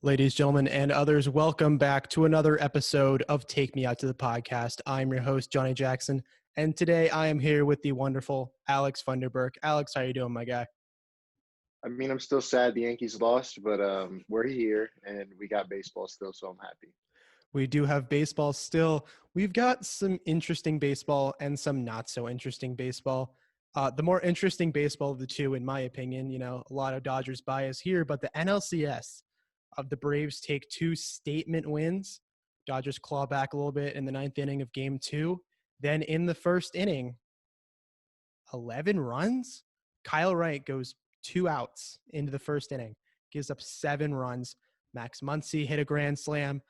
Ladies, gentlemen, and others, welcome back to another episode of Take Me Out to the Podcast. I'm your host, Johnny Jackson, and today I am here with the wonderful Alex Funderburke. Alex, how you doing, my guy? I mean, I'm still sad the Yankees lost, but we're here and we got baseball still, so I'm happy. We do have baseball still. We've got some interesting baseball and some not so interesting baseball. The more interesting baseball of the two, in my opinion, a lot of Dodgers bias here, but the NLCS of the Braves take two statement wins. Dodgers claw back a little bit in the ninth inning of game 2. Then in the first inning, 11 runs. Kyle Wright goes 2 outs into the first inning, gives up 7 runs. Max Muncy hit a grand slam.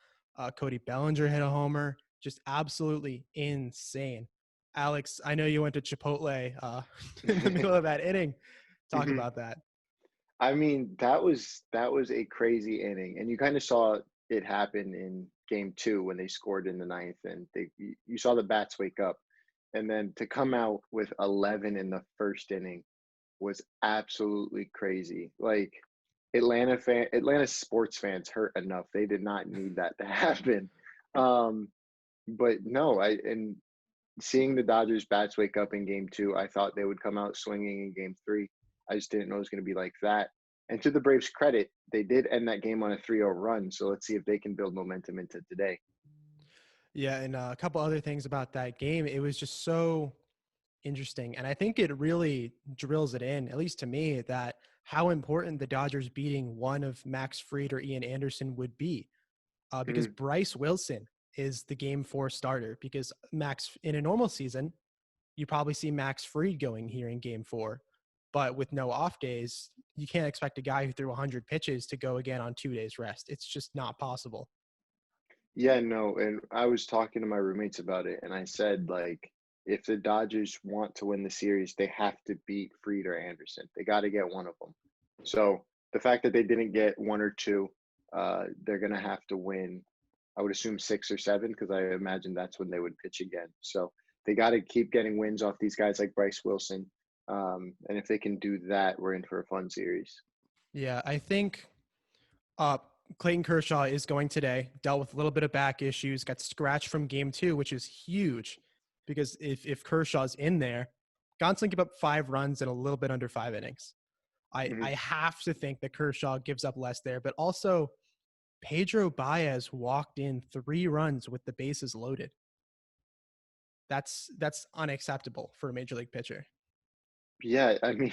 Cody Bellinger hit a homer. Just absolutely insane. Alex, I know you went to Chipotle in the middle of that inning. Talk about that. I mean, that was a crazy inning, and you kind of saw it happen in game 2 when they scored in the ninth, and you saw the bats wake up, and then to come out with 11 in the first inning was absolutely crazy. Like Atlanta sports fans hurt enough; they did not need that to happen. But no, and seeing the Dodgers bats wake up in game 2, I thought they would come out swinging in game 3. I just didn't know it was going to be like that. And to the Braves' credit, they did end that game on a 3-0 run. So let's see if they can build momentum into today. Yeah, and a couple other things about that game. It was just so interesting. And I think it really drills it in, at least to me, that how important the Dodgers beating one of Max Fried or Ian Anderson would be. Because Bryce Wilson is the game 4 starter. Because Max, in a normal season, you probably see Max Fried going here in game 4. But with no off days, you can't expect a guy who threw 100 pitches to go again on 2 days rest. It's just not possible. Yeah, no. And I was talking to my roommates about it, and I said, like, if the Dodgers want to win the series, they have to beat Fried or Anderson. They got to get one of them. So the fact that they didn't get 1 or 2, they're going to have to win, I would assume 6 or 7, because I imagine that's when they would pitch again. So they got to keep getting wins off these guys like Bryce Wilson. And if they can do that, we're in for a fun series. Yeah, I think Clayton Kershaw is going today, dealt with a little bit of back issues, got scratched from game 2, which is huge because if Kershaw's in there, Gonsolin gave up 5 runs in a little bit under 5 innings. I have to think that Kershaw gives up less there, but also Pedro Baez walked in 3 runs with the bases loaded. That's unacceptable for a major league pitcher. Yeah, I mean,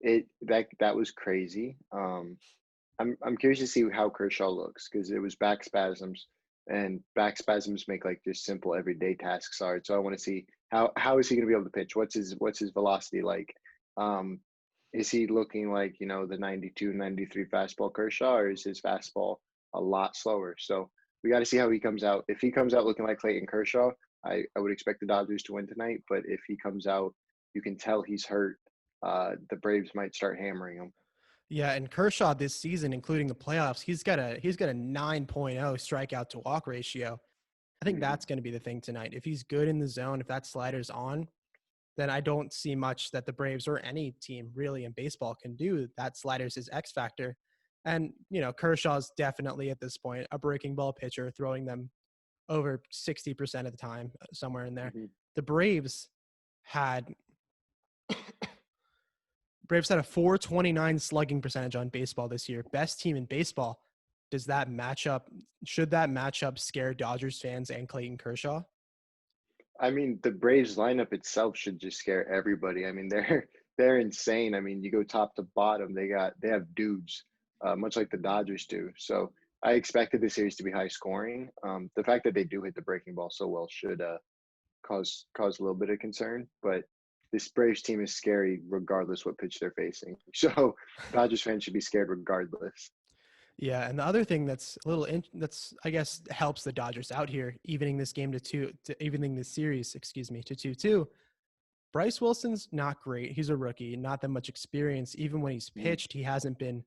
that was crazy. I'm curious to see how Kershaw looks because it was back spasms, and back spasms make like just simple everyday tasks hard. So I want to see how is he going to be able to pitch? What's his velocity like? Is he looking like the 92, 93 fastball Kershaw, or is his fastball a lot slower? So we got to see how he comes out. If he comes out looking like Clayton Kershaw, I would expect the Dodgers to win tonight. But if he comes out, you can tell he's hurt. The Braves might start hammering him. Yeah, and Kershaw this season, including the playoffs, he's got a 9.0 strikeout to walk ratio. I think that's going to be the thing tonight. If he's good in the zone, if that slider's on, then I don't see much that the Braves or any team really in baseball can do. That slider's his X factor. And, Kershaw's definitely at this point a breaking ball pitcher, throwing them over 60% of the time, somewhere in there. The Braves had a 429 slugging percentage on baseball this year. Best team in baseball. Should that matchup scare Dodgers fans and Clayton Kershaw? I mean, the Braves lineup itself should just scare everybody. I mean, they're insane. I mean, you go top to bottom, they have dudes, much like the Dodgers do. So I expected the series to be high scoring. The fact that they do hit the breaking ball so well should cause a little bit of concern, but this Braves team is scary regardless what pitch they're facing. So Dodgers fans should be scared regardless. Yeah, and the other thing that's I guess helps the Dodgers out here, evening this series, to 2-2. Bryce Wilson's not great. He's a rookie, not that much experience. Even when he's pitched, he hasn't been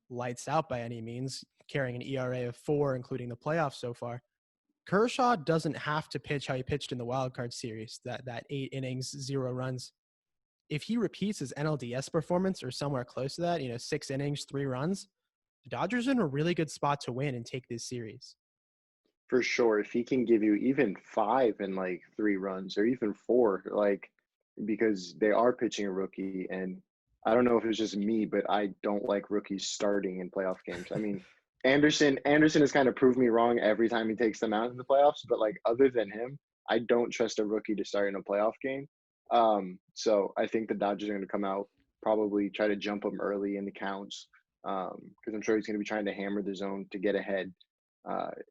lights out by any means, carrying an ERA of 4, including the playoffs so far. Kershaw doesn't have to pitch how he pitched in the wild card series, that 8 innings, 0 runs. If he repeats his NLDS performance or somewhere close to that, 6 innings, 3 runs, the Dodgers are in a really good spot to win and take this series. For sure. If he can give you even 5 and like 3 runs or even 4, like, because they are pitching a rookie, and I don't know if it's just me, but I don't like rookies starting in playoff games. I mean, Anderson has kind of proved me wrong every time he takes them out in the playoffs, but like other than him, I don't trust a rookie to start in a playoff game. So I think the Dodgers are going to come out, probably try to jump him early in the counts, because I'm sure he's going to be trying to hammer the zone to get ahead.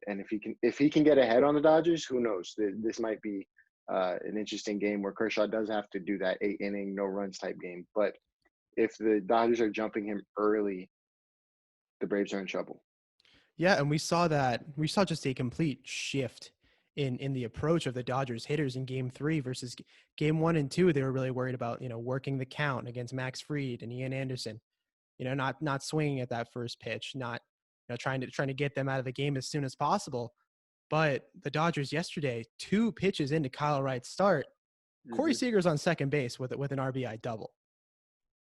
And if he can get ahead on the Dodgers, who knows? This might be an interesting game where Kershaw does have to do that 8 inning, no runs type game. But if the Dodgers are jumping him early, the Braves are in trouble. Yeah, and we saw just a complete shift in the approach of the Dodgers hitters in game 3 versus game 1 and 2. They were really worried about, working the count against Max Fried and Ian Anderson, not swinging at that first pitch, not, trying to get them out of the game as soon as possible. But the Dodgers yesterday, 2 pitches into Kyle Wright's start, Corey Mm-hmm. Seager's on second base with an RBI double.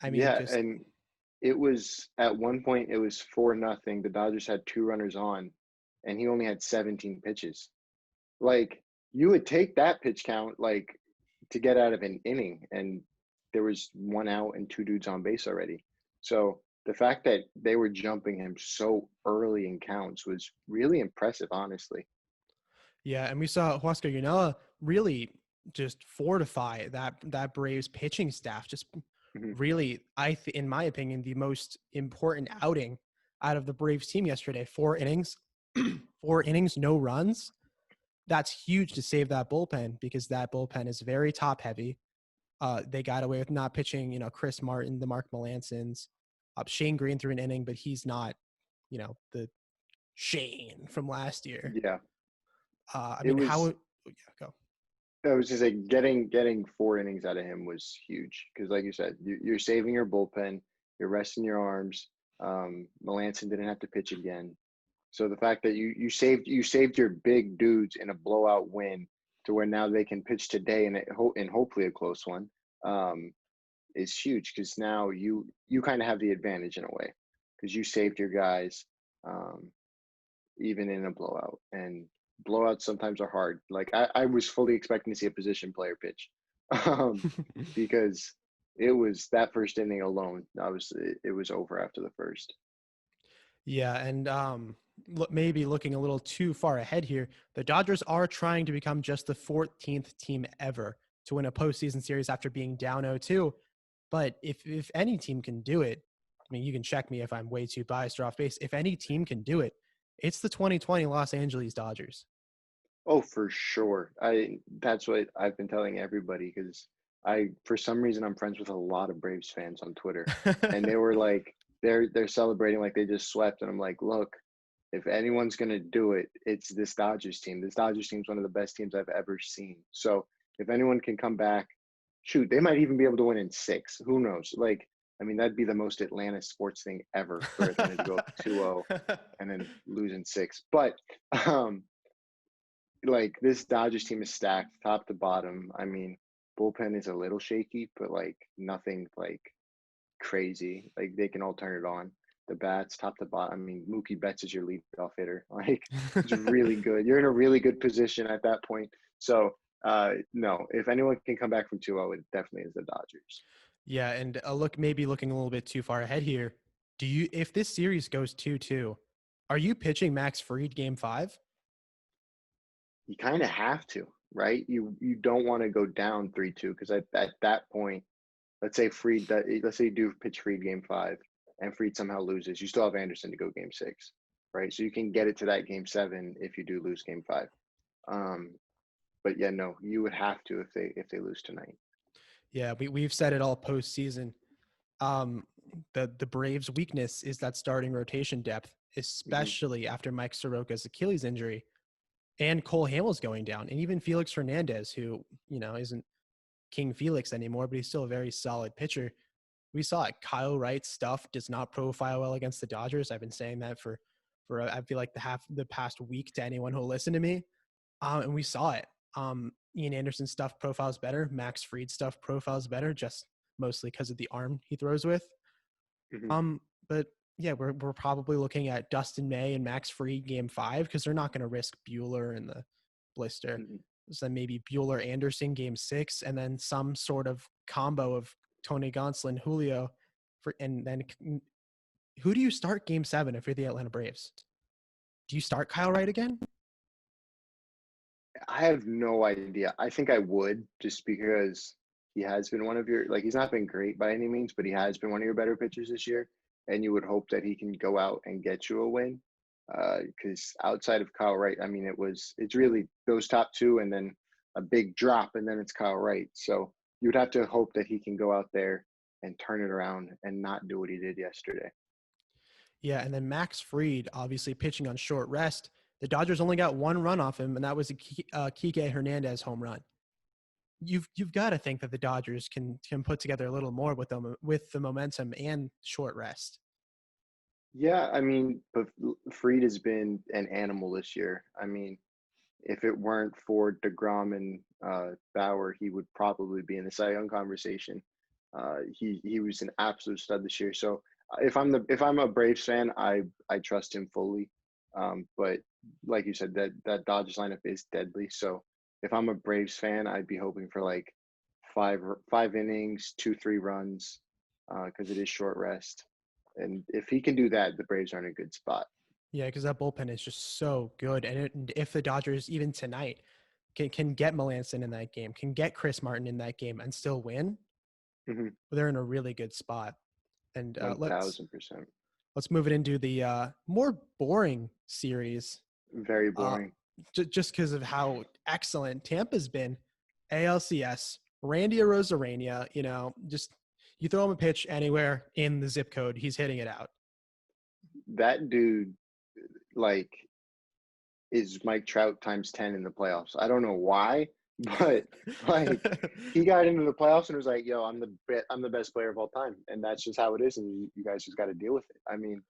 I mean, Yeah, just and it was at one point it was 4-0. The Dodgers had 2 runners on, and he only had 17 pitches. Like, you would take that pitch count like to get out of an inning, and there was 1 out and 2 dudes on base already. So the fact that they were jumping him so early in counts was really impressive, honestly. yeah, and we saw Huascar Yunella really just fortify that Braves pitching staff. Just Mhm. really, in my opinion, the most important outing out of the Braves team yesterday. 4 innings, 4 innings, no runs. That's huge to save that bullpen, because that bullpen is very top heavy. They got away with not pitching, Chris Martin, the Mark Melancons, Shane Green threw an inning, but he's not, the Shane from last year. Yeah, I it mean, how? was. Yeah, go. I was just like getting 4 innings out of him was huge because, like you said, you're saving your bullpen, you're resting your arms. Melanson didn't have to pitch again, so the fact that you saved your big dudes in a blowout win to where now they can pitch today and hopefully a close one, is huge because now you kind of have the advantage in a way because you saved your guys, um, even in a blowout. And blowouts sometimes are hard. Like I was fully expecting to see a position player pitch, um, because it was that first inning alone. It was over after the first. Yeah, and maybe looking a little too far ahead here, the Dodgers are trying to become just the 14th team ever to win a postseason series after being down 0-2. But if any team can do it, I mean, you can check me if I'm way too biased or off base. If any team can do it, it's the 2020 Los Angeles Dodgers. Oh, for sure. That's what I've been telling everybody because for some reason I'm friends with a lot of Braves fans on Twitter, and they were like they're celebrating like they just swept, and I'm like, look, if anyone's gonna do it, it's this Dodgers team. This Dodgers team is one of the best teams I've ever seen. So if anyone can come back, shoot, they might even be able to win in 6. Who knows? Like, I mean, that'd be the most Atlanta sports thing ever for Atlanta to go up 2-0 and then lose in 6. But um, like this Dodgers team is stacked top to bottom. I mean, bullpen is a little shaky, but like nothing like crazy. Like they can all turn it on. The bats top to bottom. I mean, Mookie Betts is your leadoff hitter. Like it's really good. You're in a really good position at that point. So no, if anyone can come back from 2-0, it definitely is the Dodgers. Yeah, and maybe looking a little bit too far ahead here. If this series goes 2-2, are you pitching Max Fried game 5? You kind of have to, right? You don't want to go down 3-2 because at that point, let's say you do pitch Fried game 5 and Fried somehow loses, you still have Anderson to go game 6, right? So you can get it to that game 7 if you do lose game 5. Um, but yeah, no, you would have to if they lose tonight. Yeah, we've said it all postseason. Um, the Braves' weakness is that starting rotation depth, Hmm. especially after Mike Soroka's Achilles injury and Cole Hamels going down, and even Felix Hernandez, who isn't King Felix anymore, but he's still a very solid pitcher. We saw it. Kyle Wright's stuff does not profile well against the Dodgers. I've been saying that for I feel like the past week to anyone who'll listen to me. And we saw it. Ian Anderson's stuff profiles better. Max Fried's stuff profiles better, just mostly because of the arm he throws with. Mhm, But yeah, we're probably looking at Dustin May and Max Fried game 5 because they're not going to risk Bueller in the blister. mhm. So then maybe Bueller Anderson game 6, and then some sort of combo of Tony Gonsolin, Julio, and then who do you start game 7 if you're the Atlanta Braves? Do you start Kyle Wright again? I have no idea. I think I would, just because he has been one of your, like, he's not been great by any means, but he has been one of your better pitchers this year. And you would hope that he can go out and get you a win. Because outside of Kyle Wright, I mean, it's really those top two and then a big drop, and then it's Kyle Wright. So you would have to hope that he can go out there and turn it around and not do what he did yesterday. Yeah, and then Max Fried, obviously pitching on short rest. The Dodgers only got 1 run off him, and that was a Kike Hernandez home run. You've got to think that the Dodgers can put together a little more with the momentum and short rest. Yeah, I mean, but Fried has been an animal this year. I mean, if it weren't for DeGrom and Bauer, he would probably be in the Cy Young conversation. He was an absolute stud this year. So if I'm a Braves fan, I trust him fully. But like you said, that Dodgers lineup is deadly. So if I'm a Braves fan, I'd be hoping for like five innings, 2-3 runs, because it is short rest. And if he can do that, the Braves are in a good spot. Yeah, because that bullpen is just so good. And if the Dodgers, even tonight, can get Melanson in that game, can get Chris Martin in that game and still win, Mm-hmm. they're in a really good spot. And 1000%. let's move it into the more boring series, Very uh, boring. just because of how excellent Tampa's been. ALCS, Randy Arozarena, just you throw him a pitch anywhere in the zip code, he's hitting it out. That dude, like, is Mike Trout times 10 in the playoffs. I don't know why, but like he got into the playoffs and was like, "Yo, I'm the best player of all time," and that's just how it is, and you guys just got to deal with it. I mean,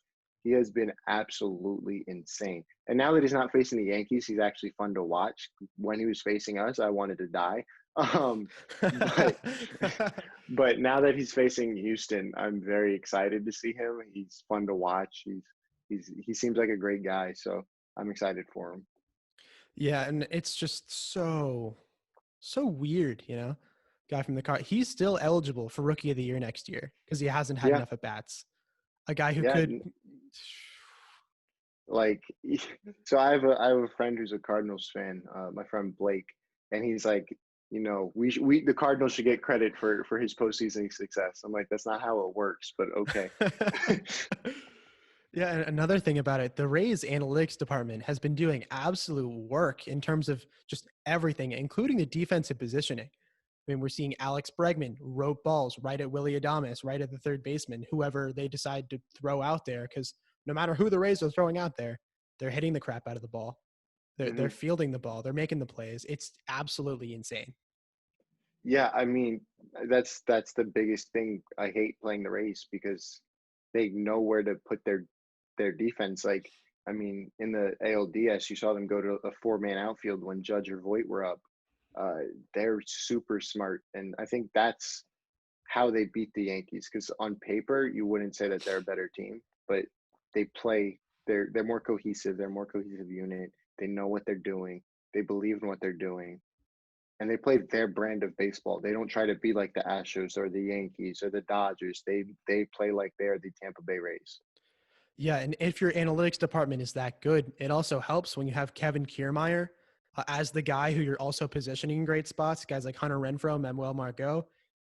he has been absolutely insane, and now that he's not facing the Yankees, he's actually fun to watch. When he was facing us, I wanted to die. But but now that he's facing Houston, I'm very excited to see him. He's fun to watch. He seems like a great guy, so I'm excited for him. Yeah, and it's just so weird, Guy from the car. He's still eligible for Rookie of the Year next year because he hasn't had Yeah, enough at bats. A guy who yeah. could. Like, so I have a friend who's a Cardinals fan, my friend Blake, and he's like, we the Cardinals should get credit for his postseason success. I'm like, that's not how it works, but okay. Yeah, and another thing about it, the Rays analytics department has been doing absolute work in terms of just everything, including the defensive positioning. I mean, we're seeing Alex Bregman rope balls right at Willie Adames, right at the third baseman, whoever they decide to throw out there, because no matter who the Rays are throwing out there, they're hitting the crap out of the ball. They're Hmm. fielding the ball. They're making the plays. It's absolutely insane. Yeah, I mean, that's the biggest thing. I hate playing the Rays because they know where to put their defense. Like, I mean, in the ALDS, you saw them go to a four-man outfield when Judge or Voit were up. They're super smart, and I think that's how they beat the Yankees. Because on paper, you wouldn't say that they're a better team, but they play. They're more cohesive. They're a more cohesive unit. They know what they're doing. They believe in what they're doing, and they play their brand of baseball. They don't try to be like the Astros or the Yankees or the Dodgers. They play like they're the Tampa Bay Rays. Yeah, and if your analytics department is that good, it also helps when you have Kevin Kiermaier as the guy who you're also positioning in great spots. Guys like Hunter Renfroe, Manuel Margot,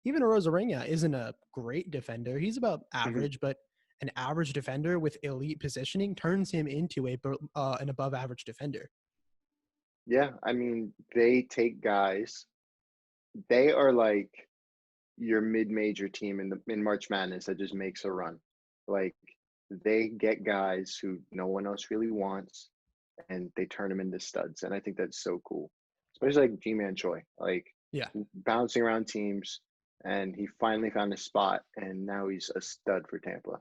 even Rosarena isn't a great defender. He's about Mhm. average, but an average defender with elite positioning turns him into an above average defender. Yeah, I mean, they take guys. They are like your mid-major team in March Madness that just makes a run. Like, they get guys who no one else really wants, and they turn them into studs. And I think that's so cool, especially like G-Man Choi, like Yeah. bouncing around teams, and he finally found a spot, and now he's a stud for Tampa.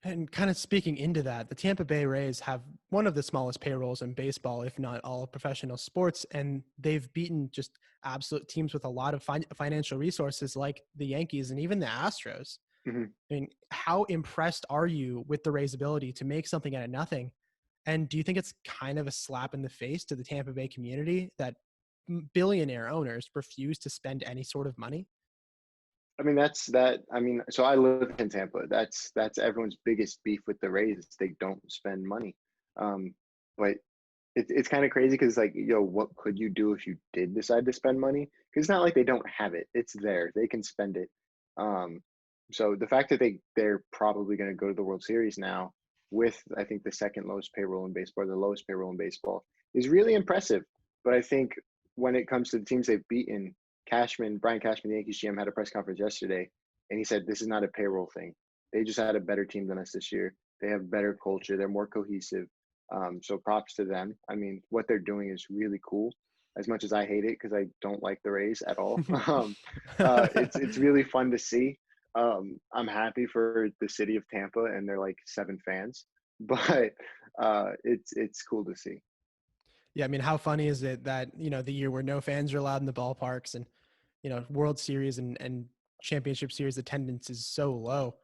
And kind of speaking into that, the Tampa Bay Rays have one of the smallest payrolls in baseball, if not all of professional sports, and they've beaten just absolute teams with a lot of financial resources like the Yankees and even the Astros. Mhm. I mean, how impressed are you with the Rays' ability to make something out of nothing? And do you think it's kind of a slap in the face to the Tampa Bay community that billionaire owners refuse to spend any sort of money? I mean, that's that. I mean, so I live in Tampa. That's everyone's biggest beef with the Rays is they don't spend money. But it's kind of crazy because like, what could you do if you did decide to spend money? Because it's not like they don't have it. It's there. They can spend it. Um, so the fact that they're probably going to go to the World Series now with I think the second lowest payroll in baseball, or the lowest payroll in baseball, is really impressive. But I think when it comes to the teams they've beaten, Brian Cashman, the Yankees GM, had a press conference yesterday, and he said this is not a payroll thing. They just had a better team than us this year. They have better culture. They're more cohesive. So props to them. I mean, what they're doing is really cool. As much as I hate it because I don't like the Rays at all, it's really fun to see. I'm happy for the city of Tampa and their like 7 fans, but it's cool to see. Yeah, I mean, how funny is it that, the year where no fans are allowed in the ballparks and, World Series and championship series attendance is so low.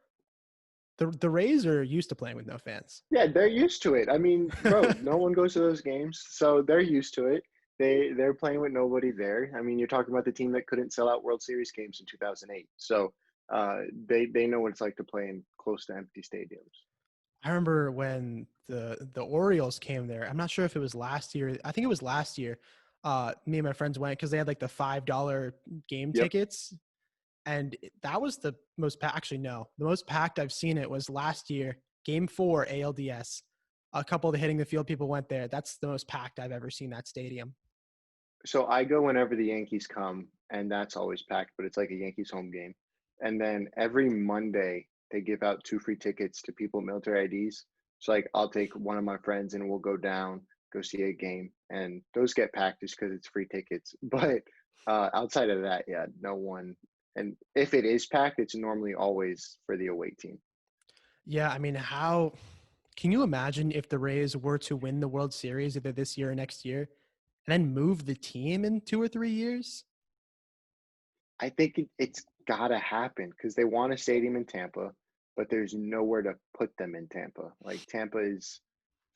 The Rays are used to playing with no fans. Yeah, they're used to it. I mean, bro, no one goes to those games, so they're used to it. They're playing with nobody there. I mean, you're talking about the team that couldn't sell out World Series games in 2008. So they know what it's like to play in close to empty stadiums. I remember when the Orioles came there. I'm not sure if it was last year. I think it was last year. Me and my friends went because they had like the $5 game Yep. tickets, and that was the most actually no, the most packed I've seen it was last year, Game 4 ALDS. A couple of the hitting the field people went there. That's the most packed I've ever seen that stadium. So I go whenever the Yankees come, and that's always packed, but it's like a Yankees home game. And then every Monday, they give out 2 free tickets to people with military IDs. So like I'll take one of my friends and we'll go down, go see a game, and those get packed just because it's free tickets. But outside of that, yeah, no one. And if it is packed, it's normally always for the away team. Yeah, I mean, how can you imagine if the Rays were to win the World Series either this year or next year, and then move the team in 2 or 3 years? I think it's gotta happen because they want a stadium in Tampa, but there's nowhere to put them in Tampa. Like Tampa is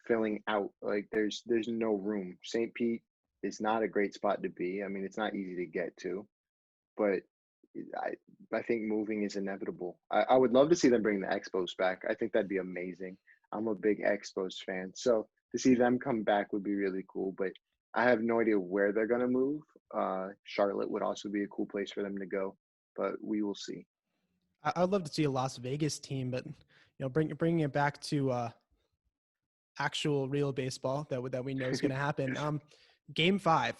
filling out. Like there's no room. St. Pete is not a great spot to be. I mean, it's not easy to get to, but I I think moving is inevitable. I would love to see them bring the Expos back. I think that'd be amazing. I'm a big Expos fan, so to see them come back would be really cool. But I have no idea where they're gonna move. Charlotte would also be a cool place for them to go, but we will see. I'd love to see a Las Vegas team, but bringing it back to actual real baseball that we know is going to happen. Game 5,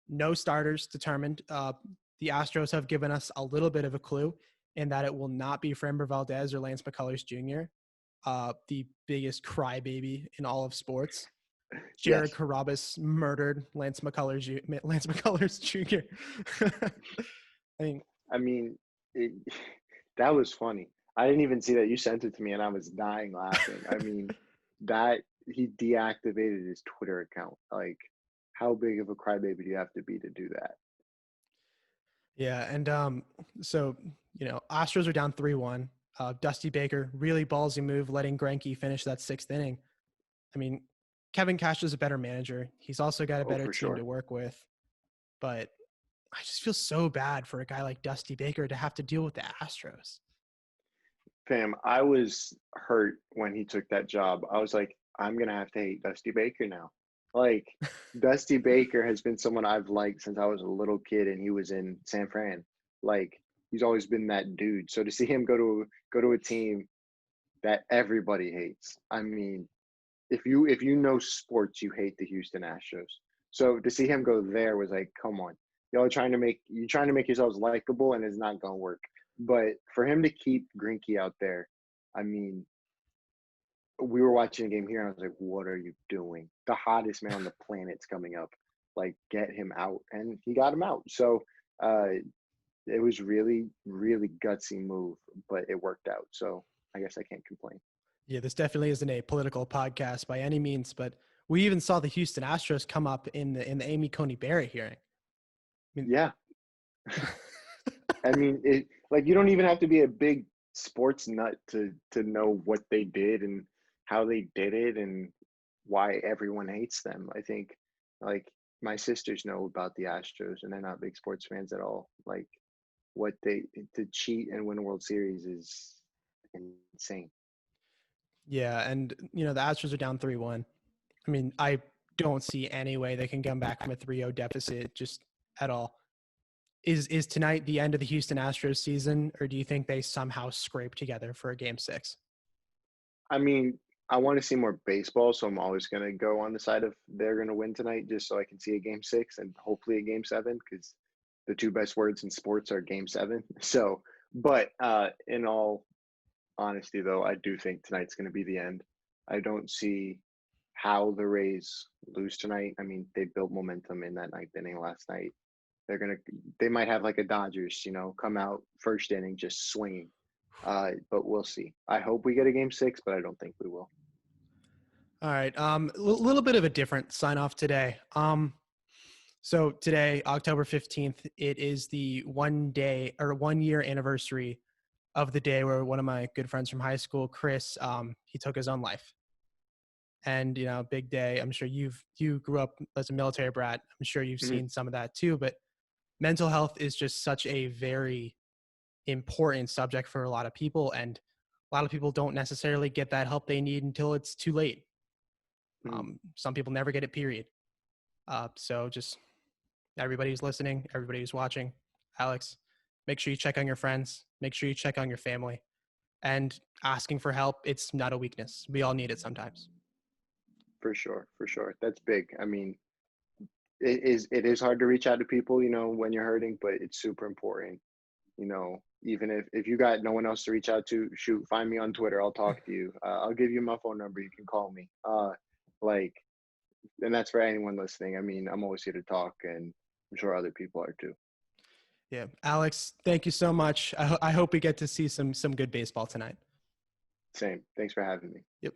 no starters determined. The Astros have given us a little bit of a clue in that it will not be Framber Valdez or Lance McCullers Jr., the biggest crybaby in all of sports. Jared Yes, Carrabis murdered Lance McCullers Jr. I mean, I mean, it, that was funny. I didn't even see that. You sent it to me, and I was dying laughing. I mean, that he deactivated his Twitter account. Like, how big of a crybaby do you have to be to do that? yeah, and so Astros are down 3-1. Dusty Baker, really ballsy move, letting Greinke finish that 6th inning. I mean, Kevin Cash is a better manager. He's also got a Oh, better for team to sure. work with. But I just feel so bad for a guy like Dusty Baker to have to deal with the Astros. Fam, I was hurt when he took that job. I was like, I'm gonna have to hate Dusty Baker now. Like, Dusty Baker has been someone I've liked since I was a little kid, and he was in San Fran. Like, he's always been that dude. So to see him go to a team that everybody hates, I mean, if you know sports, you hate the Houston Astros. So to see him go there was like, come on, y'all are trying to make yourselves likable, and it's not gonna work. But for him to keep Grinky out there, I mean, we were watching a game here, and I was like, what are you doing? The hottest man on the planet's coming up. Like, get him out, and he got him out. So uh, it was really, really gutsy move, but it worked out. So I guess I can't complain. Yeah, this definitely isn't a political podcast by any means, but we even saw the Houston Astros come up in the Amy Coney Barrett hearing. I mean, Yeah. I mean, it like you don't even have to be a big sports nut to know what they did and how they did it and why everyone hates them. I think like my sisters know about the Astros and they're not big sports fans at all. Like what they to cheat and win a World Series is insane. yeah, and the Astros are down 3-1. I mean, I don't see any way they can come back from a 3-0 deficit just at all. Is tonight the end of the Houston Astros season, or do you think they somehow scrape together for a game 6? I mean, I want to see more baseball, so I'm always going to go on the side of they're going to win tonight just so I can see a game 6 and hopefully a game 7 because the two best words in sports are game 7. So, but in all honesty, though, I do think tonight's going to be the end. I don't see how the Rays lose tonight. I mean, they built momentum in that ninth inning last night. They might have like a Dodgers, come out first inning just swinging. But we'll see. I hope we get a game 6, but I don't think we will. All right. Little bit of a different sign off today. So today, October 15th, it is the 1 year anniversary of the day where one of my good friends from high school, Chris, he took his own life. And, big day. I'm sure you grew up as a military brat. I'm sure you've Mhm. seen some of that too, but mental health is just such a very important subject for a lot of people. And a lot of people don't necessarily get that help they need until it's too late. Mhm. Some people never get it, period. So just everybody who's listening, everybody who's watching, Alex, make sure you check on your friends, make sure you check on your family, and asking for help. It's not a weakness. We all need it sometimes. For sure, for sure. That's big. I mean, it is hard to reach out to people, when you're hurting, but it's super important. Even if you got no one else to reach out to, shoot, find me on Twitter. I'll talk to you. I'll give you my phone number. You can call me. Like, and that's for anyone listening. I mean, I'm always here to talk, and I'm sure other people are too. Yeah. Alex, thank you so much. I hope we get to see some good baseball tonight. Same. Thanks for having me. Yep.